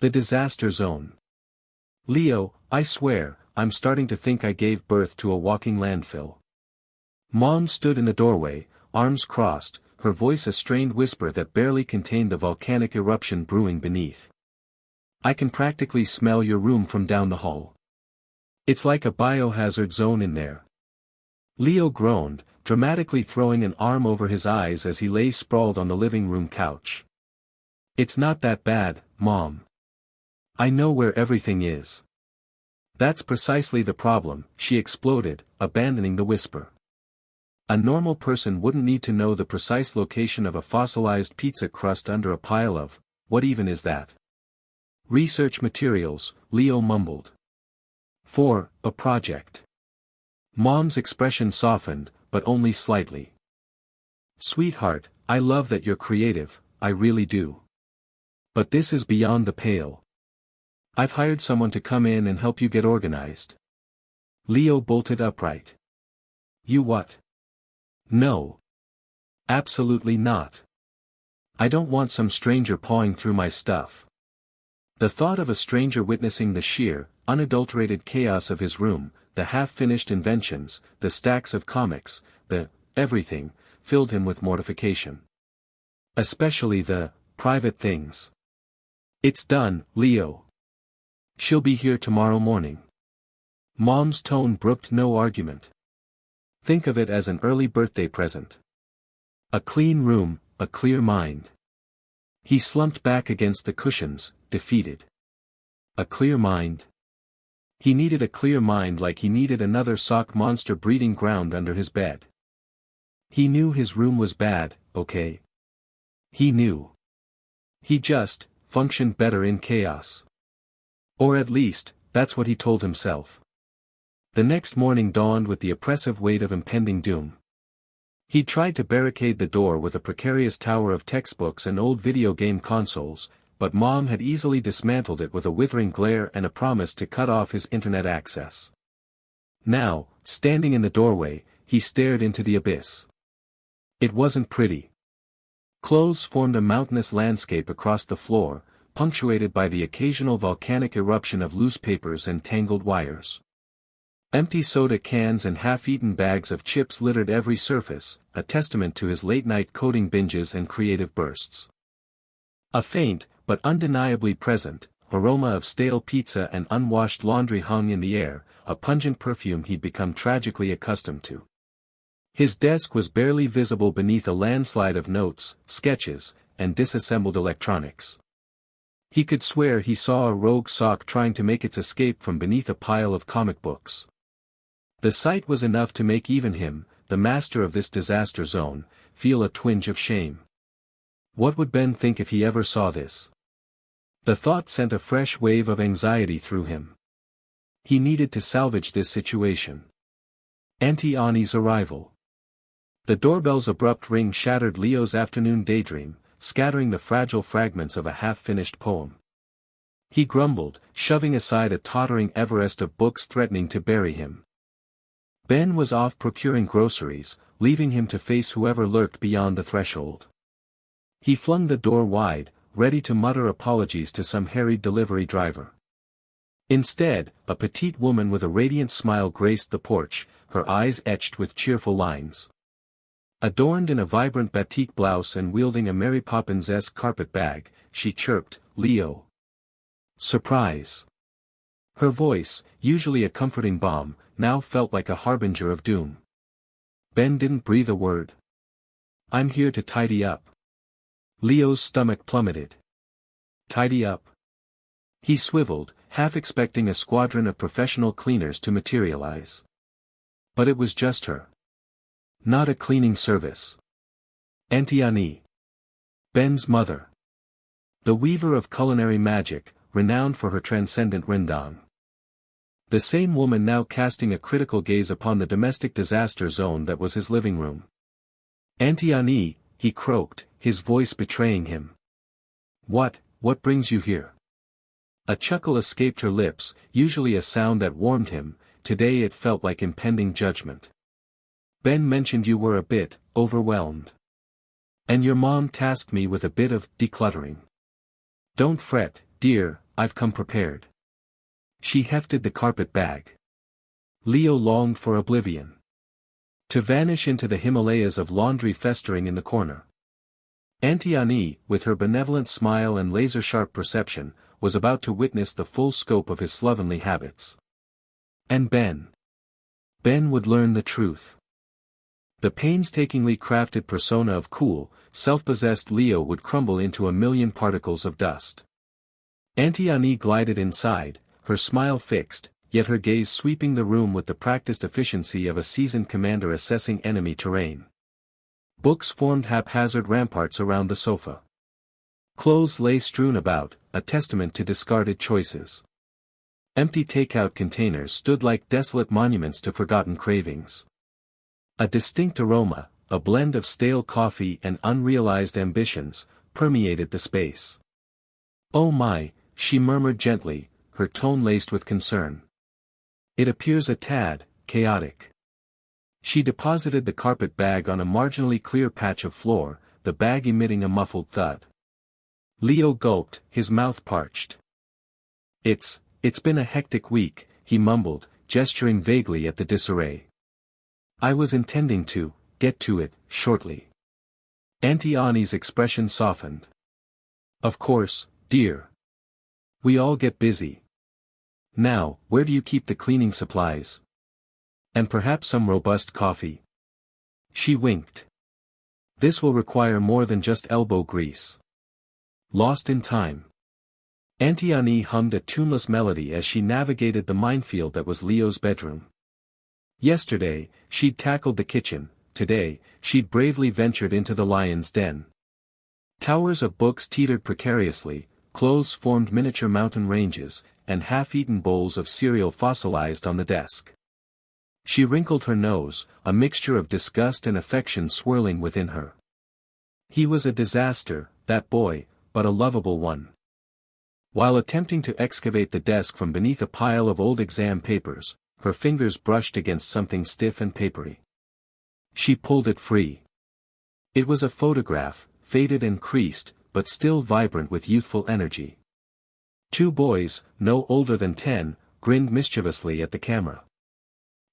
The disaster zone. Leo, I swear, I'm starting to think I gave birth to a walking landfill. Mom stood in the doorway, arms crossed, her voice a strained whisper that barely contained the volcanic eruption brewing beneath. I can practically smell your room from down the hall. It's like a biohazard zone in there. Leo groaned, dramatically throwing an arm over his eyes as he lay sprawled on the living room couch. It's not that bad, Mom. I know where everything is. That's precisely the problem, she exploded, abandoning the whisper. A normal person wouldn't need to know the precise location of a fossilized pizza crust under a pile of, what even is that? Research materials, Leo mumbled. For a project. Mom's expression softened, but only slightly. Sweetheart, I love that you're creative, I really do. But this is beyond the pale. I've hired someone to come in and help you get organized. Leo bolted upright. You what? No. Absolutely not. I don't want some stranger pawing through my stuff. The thought of a stranger witnessing the sheer, unadulterated chaos of his room, the half-finished inventions, the stacks of comics, the everything, filled him with mortification. Especially the private things. It's done, Leo. She'll be here tomorrow morning. Mom's tone brooked no argument. Think of it as an early birthday present. A clean room, a clear mind. He slumped back against the cushions, defeated. A clear mind? He needed a clear mind like he needed another sock monster breeding ground under his bed. He knew his room was bad, okay? He knew. He just functioned better in chaos. Or at least, that's what he told himself. The next morning dawned with the oppressive weight of impending doom. He tried to barricade the door with a precarious tower of textbooks and old video game consoles, but Mom had easily dismantled it with a withering glare and a promise to cut off his internet access. Now, standing in the doorway, he stared into the abyss. It wasn't pretty. Clothes formed a mountainous landscape across the floor, punctuated by the occasional volcanic eruption of loose papers and tangled wires. Empty soda cans and half-eaten bags of chips littered every surface, a testament to his late-night coding binges and creative bursts. A faint, but undeniably present, aroma of stale pizza and unwashed laundry hung in the air, a pungent perfume he'd become tragically accustomed to. His desk was barely visible beneath a landslide of notes, sketches, and disassembled electronics. He could swear he saw a rogue sock trying to make its escape from beneath a pile of comic books. The sight was enough to make even him, the master of this disaster zone, feel a twinge of shame. What would Ben think if he ever saw this? The thought sent a fresh wave of anxiety through him. He needed to salvage this situation. Auntie Annie's arrival. The doorbell's abrupt ring shattered Leo's afternoon daydream, scattering the fragile fragments of a half-finished poem. He grumbled, shoving aside a tottering Everest of books threatening to bury him. Ben was off procuring groceries, leaving him to face whoever lurked beyond the threshold. He flung the door wide, ready to mutter apologies to some harried delivery driver. Instead, a petite woman with a radiant smile graced the porch, her eyes etched with cheerful lines. Adorned in a vibrant batik blouse and wielding a Mary Poppins-esque carpet bag, she chirped, "Leo." Surprise. Her voice, usually a comforting balm, now felt like a harbinger of doom. Ben didn't breathe a word. "I'm here to tidy up." Leo's stomach plummeted. Tidy up? He swiveled, half expecting a squadron of professional cleaners to materialize. But it was just her. Not a cleaning service. Auntie Annie. Ben's mother. The weaver of culinary magic, renowned for her transcendent rendang. The same woman now casting a critical gaze upon the domestic disaster zone that was his living room. "Auntie Annie," he croaked, his voice betraying him. What brings you here?" A chuckle escaped her lips, usually a sound that warmed him, today it felt like impending judgment. "Ben mentioned you were a bit overwhelmed. And your mom tasked me with a bit of decluttering." "Don't fret, dear, I've come prepared. She hefted the carpet bag. Leo longed for oblivion. To vanish into the Himalayas of laundry festering in the corner. Auntie Annie, with her benevolent smile and laser-sharp perception, was about to witness the full scope of his slovenly habits. And Ben. Ben would learn the truth. The painstakingly crafted persona of cool, self-possessed Leo would crumble into a million particles of dust. Auntie Annie glided inside, her smile fixed, yet her gaze sweeping the room with the practiced efficiency of a seasoned commander assessing enemy terrain. Books formed haphazard ramparts around the sofa. Clothes lay strewn about, a testament to discarded choices. Empty takeout containers stood like desolate monuments to forgotten cravings. A distinct aroma, a blend of stale coffee and unrealized ambitions, permeated the space. "Oh my," she murmured gently, her tone laced with concern. "It appears a tad chaotic." She deposited the carpet bag on a marginally clear patch of floor, the bag emitting a muffled thud. Leo gulped, his mouth parched. It's been a hectic week," he mumbled, gesturing vaguely at the disarray. "I was intending to get to it shortly." Auntie Annie's expression softened. "Of course, dear. We all get busy. Now, where do you keep the cleaning supplies? And perhaps some robust coffee?" She winked. "This will require more than just elbow grease." Lost in time. Auntie Annie hummed a tuneless melody as she navigated the minefield that was Leo's bedroom. Yesterday, she'd tackled the kitchen, today, she'd bravely ventured into the lion's den. Towers of books teetered precariously, clothes formed miniature mountain ranges, and half-eaten bowls of cereal fossilized on the desk. She wrinkled her nose, a mixture of disgust and affection swirling within her. He was a disaster, that boy, but a lovable one. While attempting to excavate the desk from beneath a pile of old exam papers, her fingers brushed against something stiff and papery. She pulled it free. It was a photograph, faded and creased, but still vibrant with youthful energy. Two boys, no older than 10, grinned mischievously at the camera.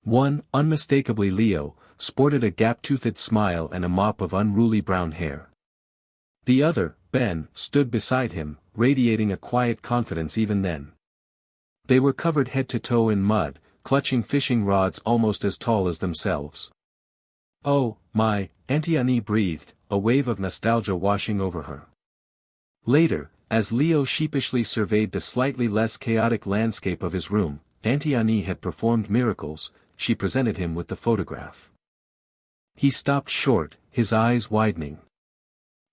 One, unmistakably Leo, sported a gap-toothed smile and a mop of unruly brown hair. The other, Ben, stood beside him, radiating a quiet confidence even then. They were covered head to toe in mud, clutching fishing rods almost as tall as themselves. "Oh, my," Auntie Annie breathed, a wave of nostalgia washing over her. Later, as Leo sheepishly surveyed the slightly less chaotic landscape of his room, Auntie Annie had performed miracles. She presented him with the photograph. He stopped short, his eyes widening.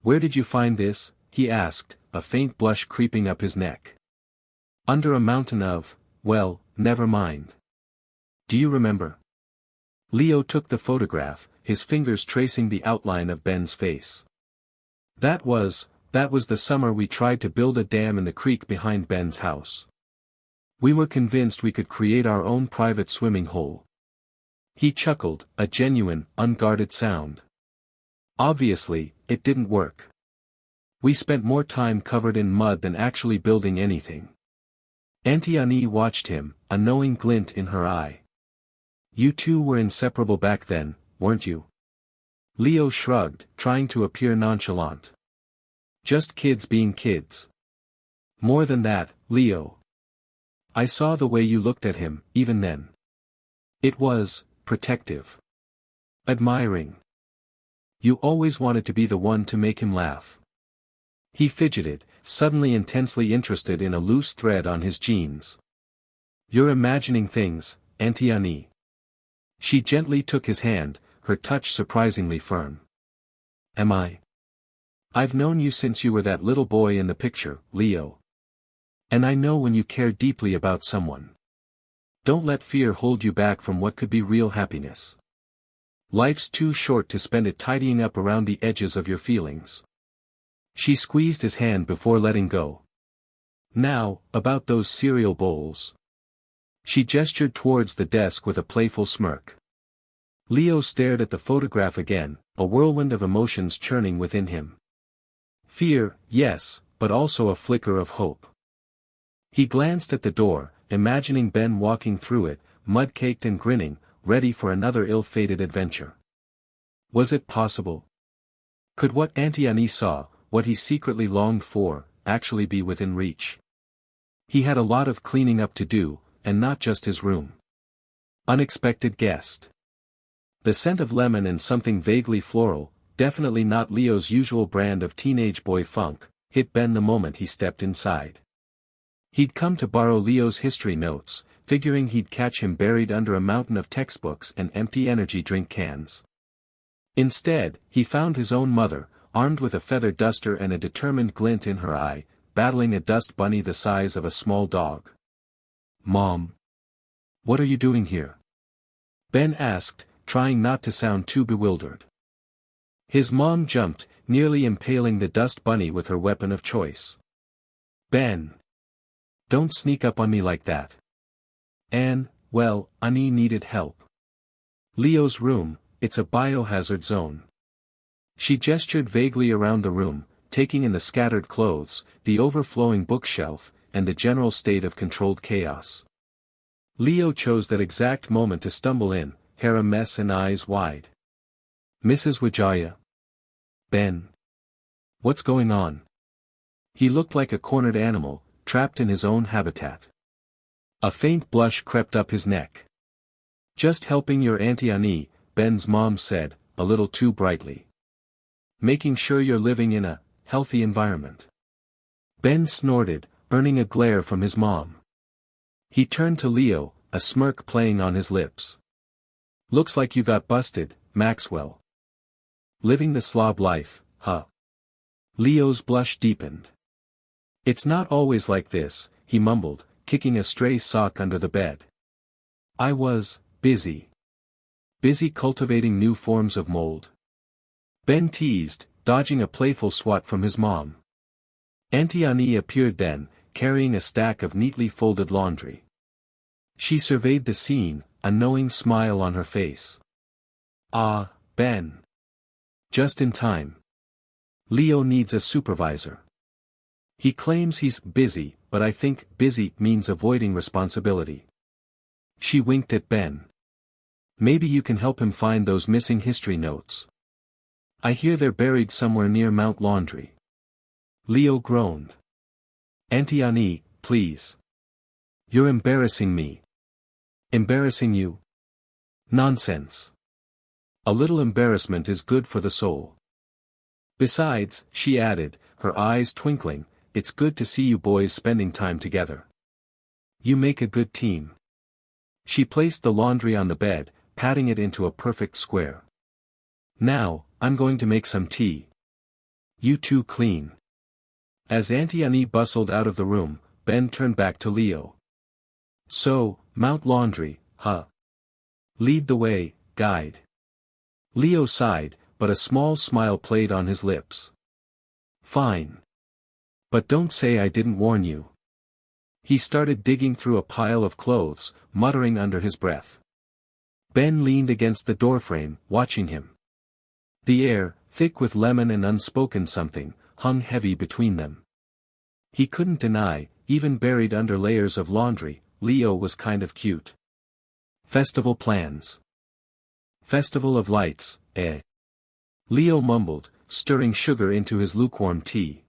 "Where did you find this?" he asked, a faint blush creeping up his neck. "Under a mountain of, well, never mind. Do you remember?" Leo took the photograph, his fingers tracing the outline of Ben's face. That was the summer we tried to build a dam in the creek behind Ben's house. We were convinced we could create our own private swimming hole." He chuckled, a genuine, unguarded sound. "Obviously, it didn't work. We spent more time covered in mud than actually building anything." Auntie Annie watched him, a knowing glint in her eye. "You two were inseparable back then, weren't you?" Leo shrugged, trying to appear nonchalant. "Just kids being kids." "More than that, Leo. I saw the way you looked at him, even then. It was protective. Admiring. You always wanted to be the one to make him laugh." He fidgeted, suddenly intensely interested in a loose thread on his jeans. "You're imagining things, Auntie Annie." She gently took his hand, her touch surprisingly firm. "Am I? I've known you since you were that little boy in the picture, Leo. And I know when you care deeply about someone. Don't let fear hold you back from what could be real happiness. Life's too short to spend it tidying up around the edges of your feelings." She squeezed his hand before letting go. "Now, about those cereal bowls." She gestured towards the desk with a playful smirk. Leo stared at the photograph again, a whirlwind of emotions churning within him. Fear, yes, but also a flicker of hope. He glanced at the door, imagining Ben walking through it, mud-caked and grinning, ready for another ill-fated adventure. Was it possible? Could what Auntie Annie saw, what he secretly longed for, actually be within reach? He had a lot of cleaning up to do, and not just his room. Unexpected guest. The scent of lemon and something vaguely floral, definitely not Leo's usual brand of teenage boy funk, hit Ben the moment he stepped inside. He'd come to borrow Leo's history notes, figuring he'd catch him buried under a mountain of textbooks and empty energy drink cans. Instead, he found his own mother, armed with a feather duster and a determined glint in her eye, battling a dust bunny the size of a small dog. "Mom. What are you doing here?" Ben asked, trying not to sound too bewildered. His mom jumped, nearly impaling the dust bunny with her weapon of choice. "Ben. Don't sneak up on me like that." Well, Annie needed help. "Leo's room, it's a biohazard zone." She gestured vaguely around the room, taking in the scattered clothes, the overflowing bookshelf, and the general state of controlled chaos. Leo chose that exact moment to stumble in, hair a mess and eyes wide. "Mrs. Wijaya?" "Ben. What's going on?" He looked like a cornered animal, trapped in his own habitat. A faint blush crept up his neck. "Just helping your Auntie Annie," Ben's mom said, a little too brightly. "Making sure you're living in a healthy environment." Ben snorted, earning a glare from his mom. He turned to Leo, a smirk playing on his lips. "Looks like you got busted, Maxwell. Living the slob life, huh?" Leo's blush deepened. "It's not always like this," he mumbled, kicking a stray sock under the bed. "I was busy. Busy cultivating new forms of mold." Ben teased, dodging a playful swat from his mom. Auntie Annie appeared then, carrying a stack of neatly folded laundry. She surveyed the scene, a knowing smile on her face. "Ah, Ben. Just in time. Leo needs a supervisor. He claims he's busy, but I think busy means avoiding responsibility." She winked at Ben. "Maybe you can help him find those missing history notes. I hear they're buried somewhere near Mount Laundry." Leo groaned. "Auntie Annie, please. You're embarrassing me." "Embarrassing you? Nonsense. A little embarrassment is good for the soul. Besides," she added, her eyes twinkling, "it's good to see you boys spending time together. You make a good team." She placed the laundry on the bed, patting it into a perfect square. "Now, I'm going to make some tea. You two clean." As Auntie Annie bustled out of the room, Ben turned back to Leo. "So, Mount Laundry, huh? Lead the way, guide." Leo sighed, but a small smile played on his lips. "Fine. But don't say I didn't warn you." He started digging through a pile of clothes, muttering under his breath. Ben leaned against the doorframe, watching him. The air, thick with lemon and unspoken something, hung heavy between them. He couldn't deny, even buried under layers of laundry, Leo was kind of cute. "Festival plans. Festival of lights, eh?" Leo mumbled, stirring sugar into his lukewarm tea.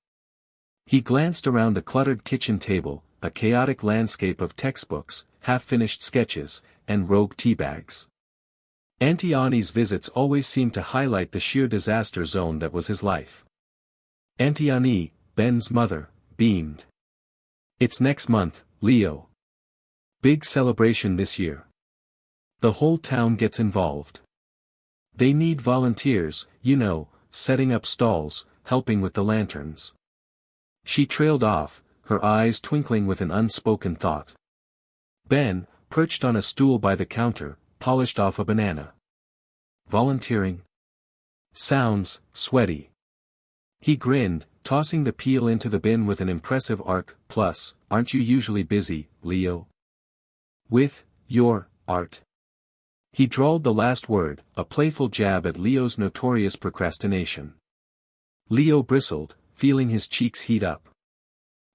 He glanced around the cluttered kitchen table, a chaotic landscape of textbooks, half-finished sketches, and rogue teabags. Auntie Annie's visits always seemed to highlight the sheer disaster zone that was his life. Auntie Annie, Ben's mother, beamed. "It's next month, Leo. Big celebration this year. The whole town gets involved. They need volunteers, you know, setting up stalls, helping with the lanterns." She trailed off, her eyes twinkling with an unspoken thought. Ben, perched on a stool by the counter, polished off a banana. "Volunteering? Sounds sweaty." He grinned, tossing the peel into the bin with an impressive arc. "Plus, aren't you usually busy, Leo? With your art?" He drawled the last word, a playful jab at Leo's notorious procrastination. Leo bristled, feeling his cheeks heat up.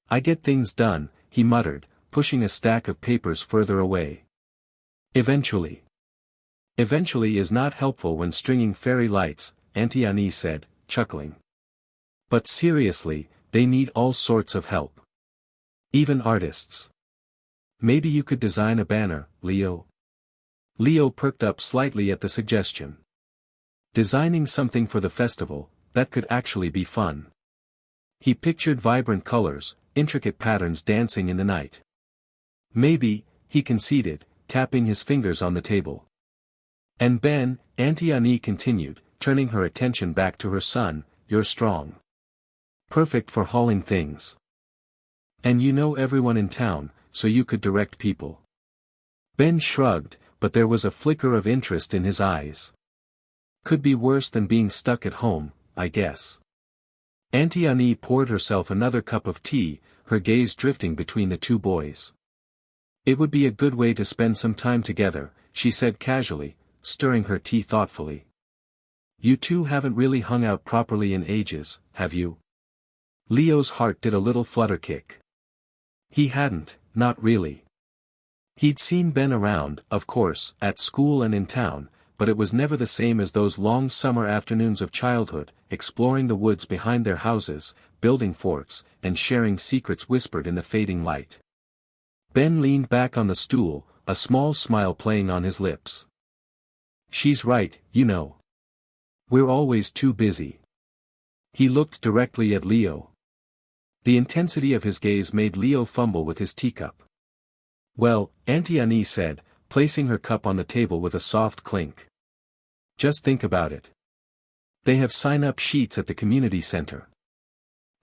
"I get things done," he muttered, pushing a stack of papers further away. Eventually. Eventually is not helpful when stringing fairy lights, Auntie Annie said, chuckling. But seriously, they need all sorts of help. Even artists. Maybe you could design a banner, Leo. Leo perked up slightly at the suggestion. Designing something for the festival, that could actually be fun. He pictured vibrant colors, intricate patterns dancing in the night. Maybe, he conceded, tapping his fingers on the table. And Ben, Auntie Annie continued, turning her attention back to her son, you're strong. Perfect for hauling things. And you know everyone in town, so you could direct people. Ben shrugged, but there was a flicker of interest in his eyes. Could be worse than being stuck at home, I guess. Auntie Annie poured herself another cup of tea, her gaze drifting between the two boys. It would be a good way to spend some time together, she said casually, stirring her tea thoughtfully. You two haven't really hung out properly in ages, have you? Leo's heart did a little flutter kick. He hadn't, not really. He'd seen Ben around, of course, at school and in town, but it was never the same as those long summer afternoons of childhood, exploring the woods behind their houses, building forts, and sharing secrets whispered in the fading light. Ben leaned back on the stool, a small smile playing on his lips. She's right, you know. We're always too busy. He looked directly at Leo. The intensity of his gaze made Leo fumble with his teacup. Well, Auntie Annie said, placing her cup on the table with a soft clink. Just think about it. They have sign-up sheets at the community center.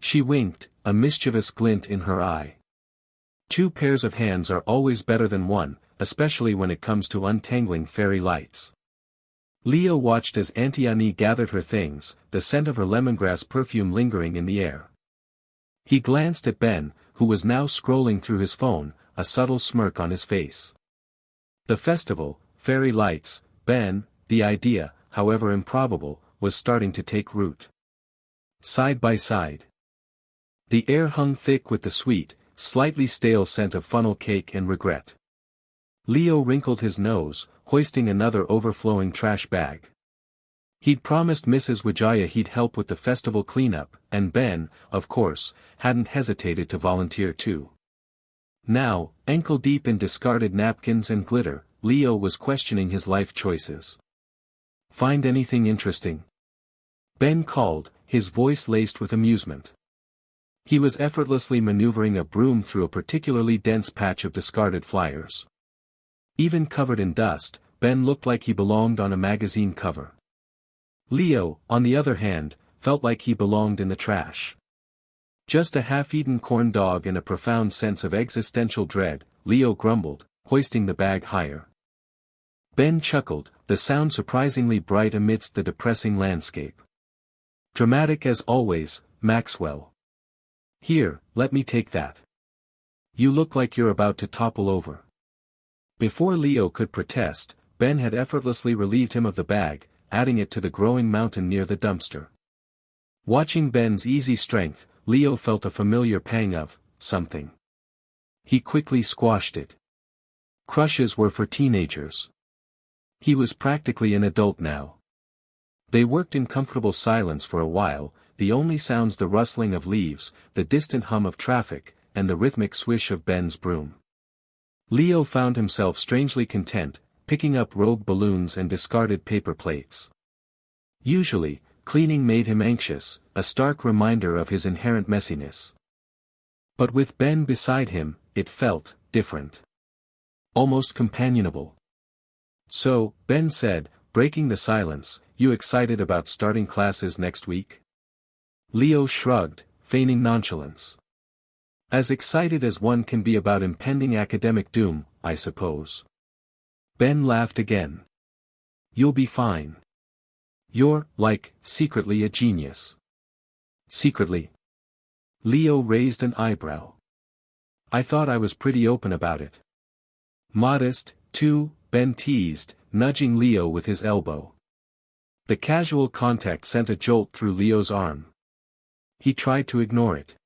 She winked, a mischievous glint in her eye. 2 pairs of hands are always better than 1, especially when it comes to untangling fairy lights. Leo watched as Auntie Annie gathered her things, the scent of her lemongrass perfume lingering in the air. He glanced at Ben, who was now scrolling through his phone, a subtle smirk on his face. The festival, fairy lights, Ben, the idea, however improbable, was starting to take root. Side by side. The air hung thick with the sweet, slightly stale scent of funnel cake and regret. Leo wrinkled his nose, hoisting another overflowing trash bag. He'd promised Mrs. Wijaya he'd help with the festival cleanup, and Ben, of course, hadn't hesitated to volunteer too. Now, ankle-deep in discarded napkins and glitter, Leo was questioning his life choices. Find anything interesting? Ben called, his voice laced with amusement. He was effortlessly maneuvering a broom through a particularly dense patch of discarded flyers. Even covered in dust, Ben looked like he belonged on a magazine cover. Leo, on the other hand, felt like he belonged in the trash. Just a half-eaten corn dog and a profound sense of existential dread, Leo grumbled, hoisting the bag higher. Ben chuckled, the sound surprisingly bright amidst the depressing landscape. Dramatic as always, Maxwell. Here, let me take that. You look like you're about to topple over. Before Leo could protest, Ben had effortlessly relieved him of the bag, adding it to the growing mountain near the dumpster. Watching Ben's easy strength, Leo felt a familiar pang of something. He quickly squashed it. Crushes were for teenagers. He was practically an adult now. They worked in comfortable silence for a while, the only sounds the rustling of leaves, the distant hum of traffic, and the rhythmic swish of Ben's broom. Leo found himself strangely content, picking up rogue balloons and discarded paper plates. Usually, cleaning made him anxious, a stark reminder of his inherent messiness. But with Ben beside him, it felt different. Almost companionable. So, Ben said, breaking the silence, you excited about starting classes next week? Leo shrugged, feigning nonchalance. As excited as one can be about impending academic doom, I suppose. Ben laughed again. You'll be fine. You're, like, secretly a genius. Secretly? Leo raised an eyebrow. I thought I was pretty open about it. Modest, too, Ben teased, nudging Leo with his elbow. The casual contact sent a jolt through Leo's arm. He tried to ignore it.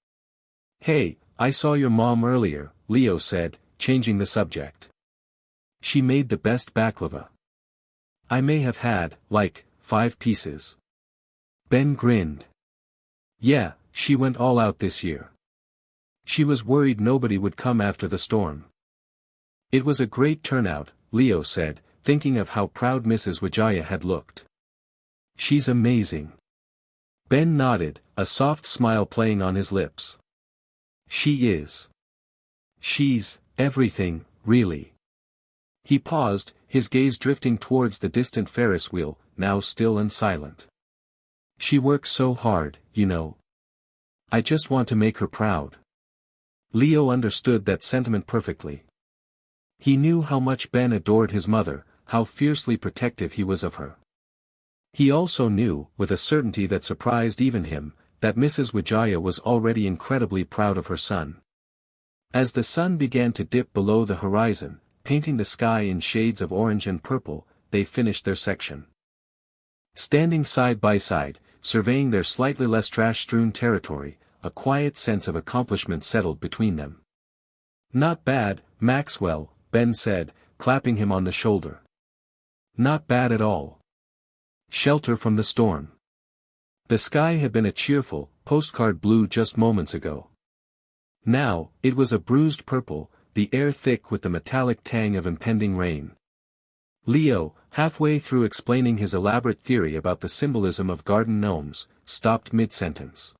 Hey, I saw your mom earlier, Leo said, changing the subject. She made the best baklava. I may have had, like, 5 pieces. Ben grinned. Yeah, she went all out this year. She was worried nobody would come after the storm. It was a great turnout, Leo said, thinking of how proud Mrs. Wijaya had looked. She's amazing. Ben nodded, a soft smile playing on his lips. She is. She's everything, really. He paused, his gaze drifting towards the distant Ferris wheel, now still and silent. She works so hard, you know. I just want to make her proud. Leo understood that sentiment perfectly. He knew how much Ben adored his mother, how fiercely protective he was of her. He also knew, with a certainty that surprised even him, that Mrs. Wijaya was already incredibly proud of her son. As the sun began to dip below the horizon, painting the sky in shades of orange and purple, they finished their section. Standing side by side, surveying their slightly less trash-strewn territory, a quiet sense of accomplishment settled between them. Not bad, Maxwell, Ben said, clapping him on the shoulder. Not bad at all. Shelter from the storm. The sky had been a cheerful, postcard blue just moments ago. Now, it was a bruised purple, the air thick with the metallic tang of impending rain. Leo, halfway through explaining his elaborate theory about the symbolism of garden gnomes, stopped mid-sentence.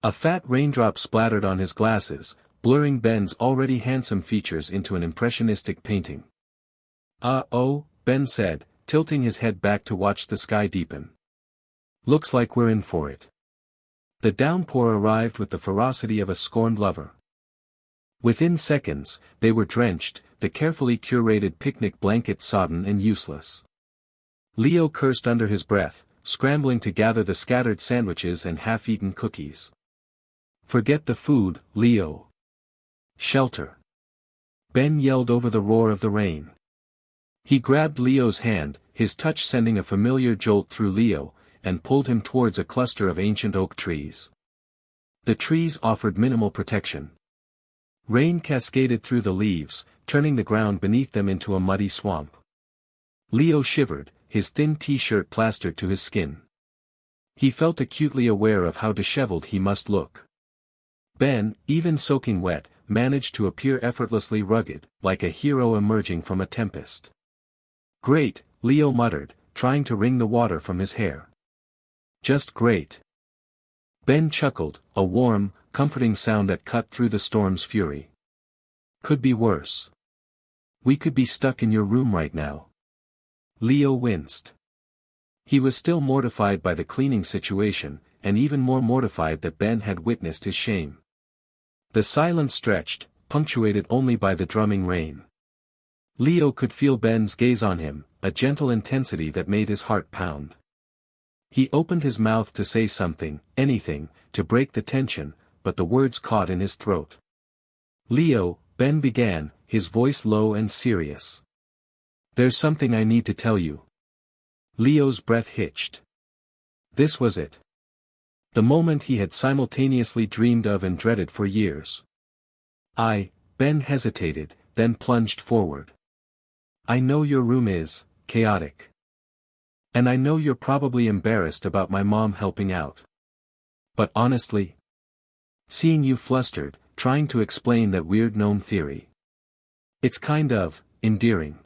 A fat raindrop splattered on his glasses, blurring Ben's already handsome features into an impressionistic painting. Oh, Ben said, tilting his head back to watch the sky deepen. Looks like we're in for it. The downpour arrived with the ferocity of a scorned lover. Within seconds, they were drenched, the carefully curated picnic blanket sodden and useless. Leo cursed under his breath, scrambling to gather the scattered sandwiches and half-eaten cookies. Forget the food, Leo. Shelter. Ben yelled over the roar of the rain. He grabbed Leo's hand, his touch sending a familiar jolt through Leo, and pulled him towards a cluster of ancient oak trees. The trees offered minimal protection. Rain cascaded through the leaves, turning the ground beneath them into a muddy swamp. Leo shivered, his thin t-shirt plastered to his skin. He felt acutely aware of how disheveled he must look. Ben, even soaking wet, managed to appear effortlessly rugged, like a hero emerging from a tempest. Great, Leo muttered, trying to wring the water from his hair. Just great. Ben chuckled, a warm, comforting sound that cut through the storm's fury. Could be worse. We could be stuck in your room right now. Leo winced. He was still mortified by the cleaning situation, and even more mortified that Ben had witnessed his shame. The silence stretched, punctuated only by the drumming rain. Leo could feel Ben's gaze on him, a gentle intensity that made his heart pound. He opened his mouth to say something, anything, to break the tension, but the words caught in his throat. Leo, Ben began, his voice low and serious. There's something I need to tell you. Leo's breath hitched. This was it. The moment he had simultaneously dreamed of and dreaded for years. Ben hesitated, then plunged forward. I know your room is chaotic. And I know you're probably embarrassed about my mom helping out. But honestly, seeing you flustered, trying to explain that weird gnome theory. It's kind of endearing.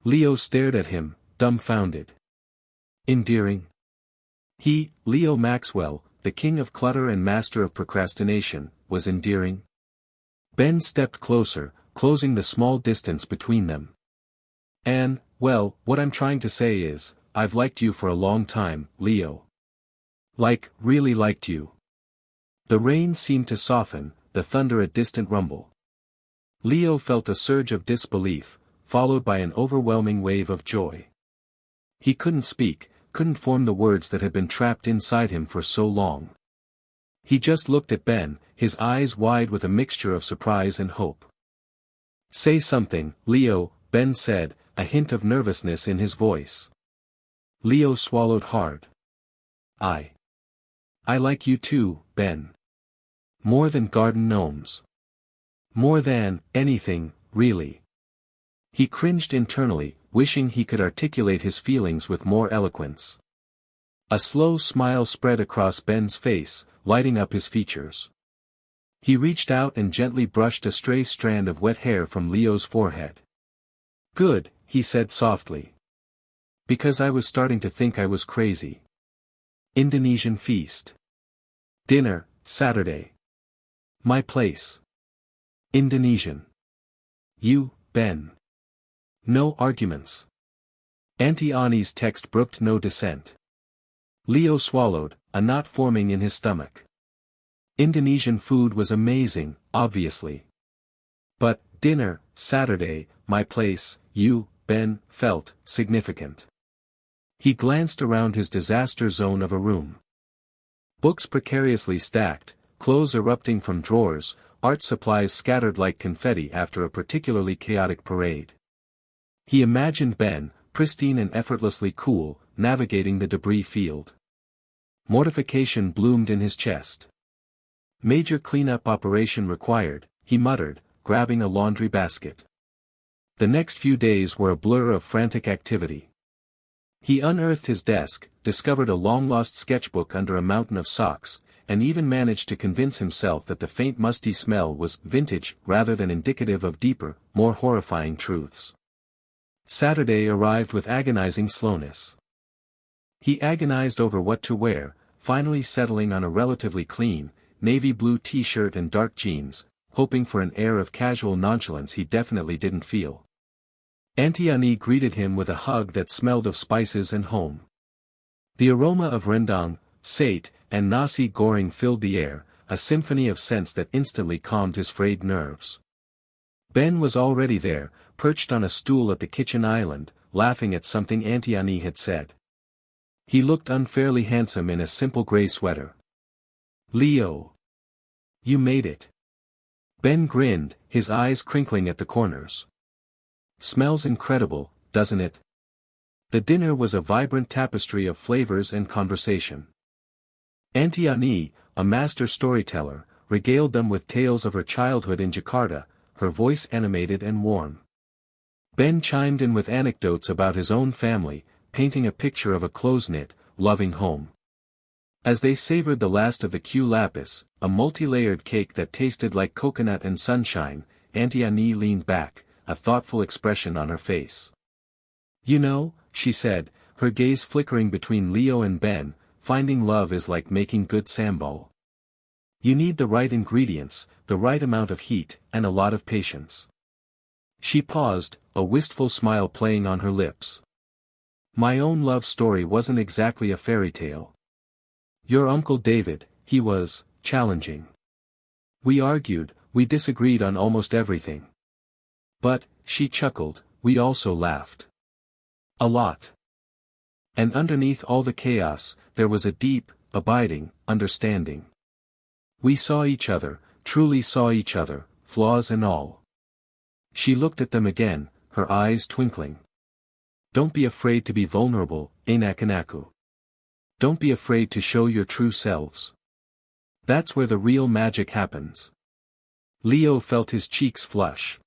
Leo stared at him, dumbfounded. Endearing? He, Leo Maxwell, the king of clutter and master of procrastination, was endearing? Ben stepped closer, closing the small distance between them. Well, what I'm trying to say is, I've liked you for a long time, Leo. Like, really liked you. The rain seemed to soften, the thunder a distant rumble. Leo felt a surge of disbelief, followed by an overwhelming wave of joy. He couldn't speak, couldn't form the words that had been trapped inside him for so long. He just looked at Ben, his eyes wide with a mixture of surprise and hope. Say something, Leo, Ben said, a hint of nervousness in his voice. Leo swallowed hard. I like you too, Ben. More than garden gnomes. More than anything, really. He cringed internally, wishing he could articulate his feelings with more eloquence. A slow smile spread across Ben's face, lighting up his features. He reached out and gently brushed a stray strand of wet hair from Leo's forehead. "Good," he said softly. "Because I was starting to think I was crazy." Indonesian feast. Dinner, Saturday. My place. Indonesian. You, Ben. No arguments. Auntie Annie's text brooked no dissent. Leo swallowed, a knot forming in his stomach. Indonesian food was amazing, obviously. But, dinner, Saturday, my place, you, Ben, felt significant. He glanced around his disaster zone of a room. Books precariously stacked, clothes erupting from drawers, art supplies scattered like confetti after a particularly chaotic parade. He imagined Ben, pristine and effortlessly cool, navigating the debris field. Mortification bloomed in his chest. "Major cleanup operation required," he muttered, grabbing a laundry basket. The next few days were a blur of frantic activity. He unearthed his desk, discovered a long-lost sketchbook under a mountain of socks, and even managed to convince himself that the faint musty smell was vintage rather than indicative of deeper, more horrifying truths. Saturday arrived with agonizing slowness. He agonized over what to wear, finally settling on a relatively clean, navy blue t-shirt and dark jeans, hoping for an air of casual nonchalance he definitely didn't feel. Auntie Annie greeted him with a hug that smelled of spices and home. The aroma of rendang, sate, and nasi goreng filled the air, a symphony of scents that instantly calmed his frayed nerves. Ben was already there, perched on a stool at the kitchen island, laughing at something Auntie Annie had said. He looked unfairly handsome in a simple gray sweater. "Leo! You made it." Ben grinned, his eyes crinkling at the corners. "Smells incredible, doesn't it?" The dinner was a vibrant tapestry of flavors and conversation. Auntie Annie, a master storyteller, regaled them with tales of her childhood in Jakarta, her voice animated and warm. Ben chimed in with anecdotes about his own family, painting a picture of a close-knit, loving home. As they savored the last of the Q lapis, a multi-layered cake that tasted like coconut and sunshine, Auntie Annie leaned back, a thoughtful expression on her face. "You know," she said, her gaze flickering between Leo and Ben, "finding love is like making good sambal. You need the right ingredients, the right amount of heat, and a lot of patience." She paused, a wistful smile playing on her lips. "My own love story wasn't exactly a fairy tale. Your Uncle David, he was challenging. We argued, we disagreed on almost everything. But," she chuckled, "we also laughed. A lot. And underneath all the chaos, there was a deep, abiding, understanding. We saw each other, truly saw each other, flaws and all." She looked at them again, her eyes twinkling. "Don't be afraid to be vulnerable, anak-anakku. Don't be afraid to show your true selves. That's where the real magic happens." Leo felt his cheeks flush.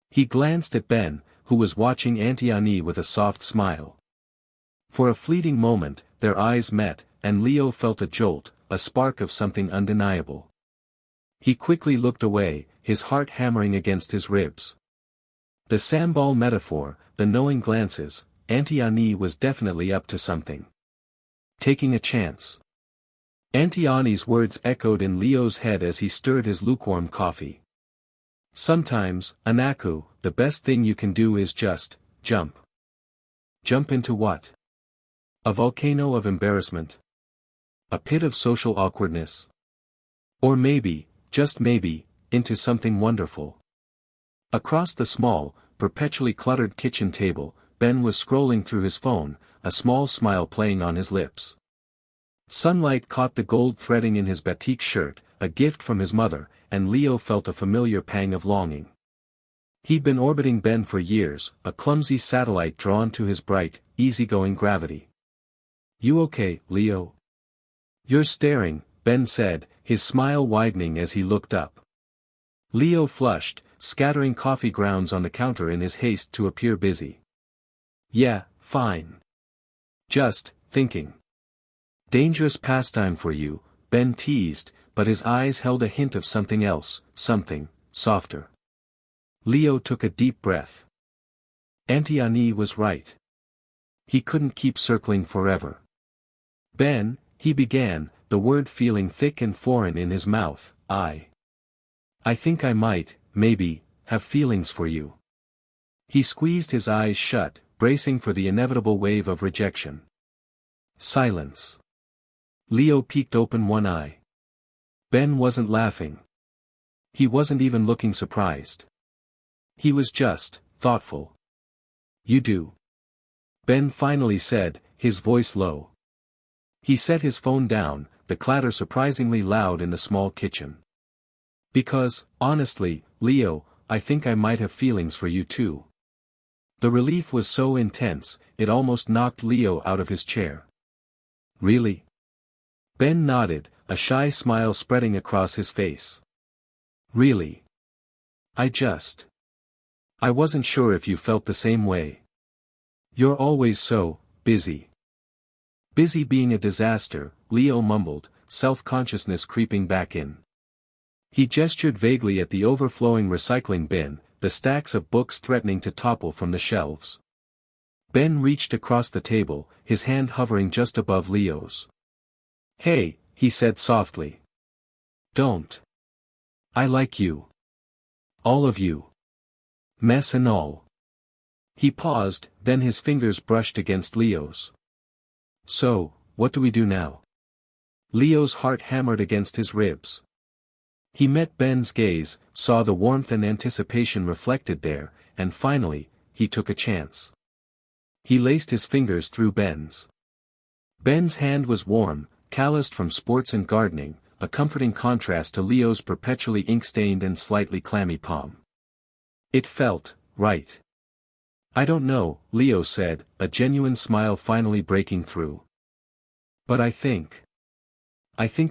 He glanced at Ben, who was watching Auntie Annie with a soft smile. For a fleeting moment, their eyes met, and Leo felt a jolt, a spark of something undeniable. He quickly looked away, his heart hammering against his ribs. The sambal metaphor, the knowing glances, Auntie Annie was definitely up to something. Taking a chance. Auntie Annie's words echoed in Leo's head as he stirred his lukewarm coffee. "Sometimes, Anakku, the best thing you can do is just, jump." Jump into what? A volcano of embarrassment? A pit of social awkwardness? Or maybe, just maybe, into something wonderful. Across the small, perpetually cluttered kitchen table, Ben was scrolling through his phone, a small smile playing on his lips. Sunlight caught the gold threading in his batik shirt, a gift from his mother, and Leo felt a familiar pang of longing. He'd been orbiting Ben for years, a clumsy satellite drawn to his bright, easygoing gravity. "You okay, Leo?" "You're staring," Ben said, his smile widening as he looked up. Leo flushed, scattering coffee grounds on the counter in his haste to appear busy. Yeah, fine. Just thinking. Dangerous pastime for you, Ben teased, but his eyes held a hint of something else, something softer. Leo took a deep breath. Auntie Annie was right. He couldn't keep circling forever. Ben, he began, the word feeling thick and foreign in his mouth, I think I might, maybe, have feelings for you. He squeezed his eyes shut, bracing for the inevitable wave of rejection. Silence. Leo peeked open one eye. Ben wasn't laughing. He wasn't even looking surprised. He was just thoughtful. You do. Ben finally said, his voice low. He set his phone down, the clatter surprisingly loud in the small kitchen. Because, honestly, Leo, I think I might have feelings for you too. The relief was so intense, it almost knocked Leo out of his chair. Really? Ben nodded, a shy smile spreading across his face. Really? I wasn't sure if you felt the same way. You're always so busy. Busy being a disaster, Leo mumbled, self-consciousness creeping back in. He gestured vaguely at the overflowing recycling bin, the stacks of books threatening to topple from the shelves. Ben reached across the table, his hand hovering just above Leo's. Hey, he said softly. Don't. I like you. All of you. Mess and all. He paused, then his fingers brushed against Leo's. So, what do we do now? Leo's heart hammered against his ribs. He met Ben's gaze, saw the warmth and anticipation reflected there, and finally, he took a chance. He laced his fingers through Ben's. Ben's hand was warm, calloused from sports and gardening, a comforting contrast to Leo's perpetually ink-stained and slightly clammy palm. It felt right. I don't know, Leo said, a genuine smile finally breaking through. But I think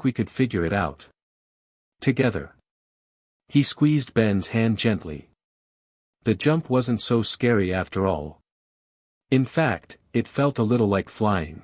we could figure it out. Together. He squeezed Ben's hand gently. The jump wasn't so scary after all. In fact, it felt a little like flying.